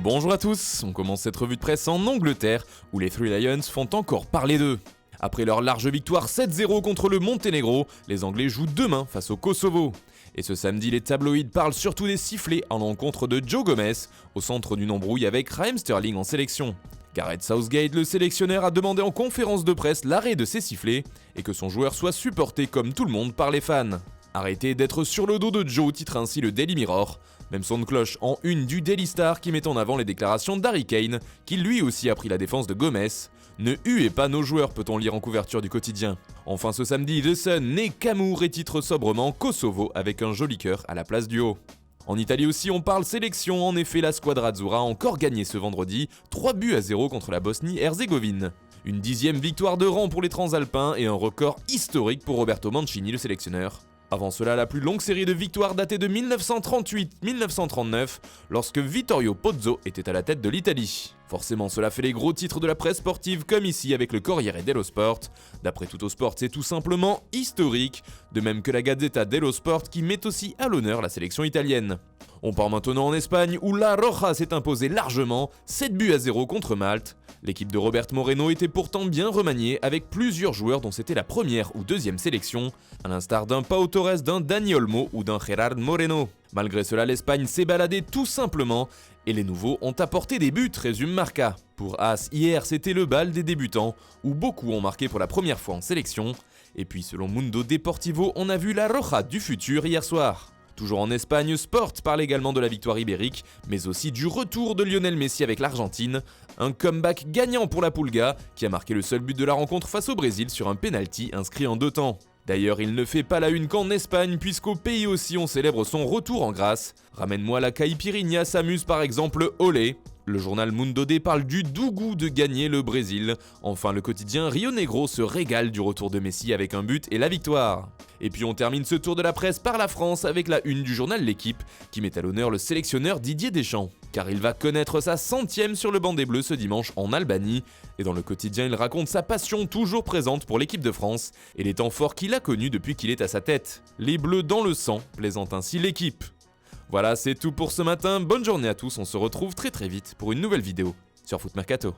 Bonjour à tous, on commence cette revue de presse en Angleterre, où les Three Lions font encore parler d'eux. Après leur large victoire 7-0 contre le Monténégro, les Anglais jouent demain face au Kosovo. Et ce samedi, les tabloïds parlent surtout des sifflets en l'encontre de Joe Gomez, au centre d'une embrouille avec Raheem Sterling en sélection. Gareth Southgate, le sélectionneur, a demandé en conférence de presse l'arrêt de ces sifflets et que son joueur soit supporté comme tout le monde par les fans. Arrêtez d'être sur le dos de Joe, titre ainsi le Daily Mirror. Même son de cloche en une du Daily Star qui met en avant les déclarations d'Harry Kane, qui lui aussi a pris la défense de Gomez. Ne huez pas nos joueurs, peut-on lire en couverture du quotidien. Enfin ce samedi, The Sun naît Camours et titre sobrement Kosovo avec un joli cœur à la place du haut. En Italie aussi, on parle sélection. En effet, la Squadra Azzurra a encore gagné ce vendredi 3-0 contre la Bosnie-Herzégovine. Une 10e victoire de rang pour les Transalpins et un record historique pour Roberto Mancini, le sélectionneur. Avant cela, la plus longue série de victoires datait de 1938-1939, lorsque Vittorio Pozzo était à la tête de l'Italie. Forcément, cela fait les gros titres de la presse sportive, comme ici avec le Corriere dello Sport. D'après Tuttosport, c'est tout simplement historique, de même que la Gazzetta dello Sport qui met aussi à l'honneur la sélection italienne. On part maintenant en Espagne, où La Roja s'est imposée largement, 7-0 contre Malte. L'équipe de Robert Moreno était pourtant bien remaniée, avec plusieurs joueurs dont c'était la première ou deuxième sélection, à l'instar d'un Pau Torres, d'un Dani Olmo ou d'un Gerard Moreno. Malgré cela, l'Espagne s'est baladée tout simplement, et les nouveaux ont apporté des buts, résume Marca. Pour As, hier, c'était le bal des débutants, où beaucoup ont marqué pour la première fois en sélection. Et puis selon Mundo Deportivo, on a vu la Roja du futur hier soir. Toujours en Espagne, Sport parle également de la victoire ibérique, mais aussi du retour de Lionel Messi avec l'Argentine. Un comeback gagnant pour la Pulga, qui a marqué le seul but de la rencontre face au Brésil sur un penalty inscrit en 2 temps. D'ailleurs, il ne fait pas la une qu'en Espagne, puisqu'au pays aussi on célèbre son retour en grâce. Ramène-moi la caipirinha s'amuse par exemple Olé. Le journal Mundo D parle du doux goût de gagner le Brésil. Enfin, le quotidien Rio Negro se régale du retour de Messi avec un but et la victoire. Et puis on termine ce tour de la presse par la France avec la une du journal L'Équipe qui met à l'honneur le sélectionneur Didier Deschamps. Car il va connaître sa 100e sur le banc des Bleus ce dimanche en Albanie. Et dans le quotidien, il raconte sa passion toujours présente pour l'équipe de France et les temps forts qu'il a connus depuis qu'il est à sa tête. Les Bleus dans le sang, plaisante ainsi L'Équipe. Voilà, c'est tout pour ce matin. Bonne journée à tous, on se retrouve très vite pour une nouvelle vidéo sur Foot Mercato.